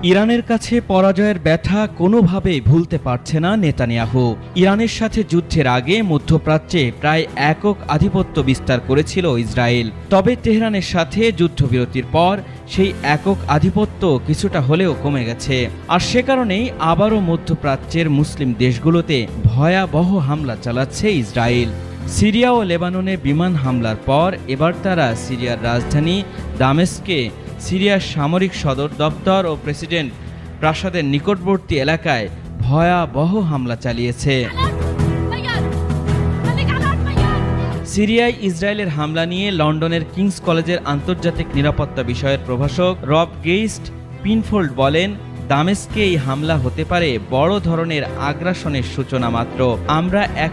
ইরানের কাছে পরাজয়ের ব্যথা কোনোভাবেই ভুলতে পারছে না নেতানিয়াহু। ইরানের সাথে যুদ্ধের আগে মধ্যপ্রাচ্যে প্রায় একক আধিপত্য বিস্তার করেছিল ইসরায়েল। তবে তেহরানের সাথে যুদ্ধবিরতির পর সেই একক আধিপত্য কিছুটা হলেও কমে গেছে। আর সে কারণেই আবারও মধ্যপ্রাচ্যের মুসলিম দেশগুলোতে ভয়াবহ হামলা চালাচ্ছে ইসরায়েল। সিরিয়া ও লেবাননে বিমান হামলার পর এবার তারা সিরিয়ার রাজধানী দামেস্কে, সিরিয়ার সামরিক সদর দপ্তর ও প্রেসিডেন্ট প্রাসাদের নিকটবর্তী এলাকায় ভয়াবহ হামলা চালিয়েছে। সিরিয়ায় ইসরায়েলের হামলা নিয়ে লন্ডনের কিংস কলেজের আন্তর্জাতিক নিরাপত্তা বিষয়ের প্রভাষক রব গেইস্ট পিনফোল্ড বলেন, দামেস্কে এই হামলা হতে পারে বড় ধরনের আগ্রাসনের সূচনা মাত্র। আমরা এখন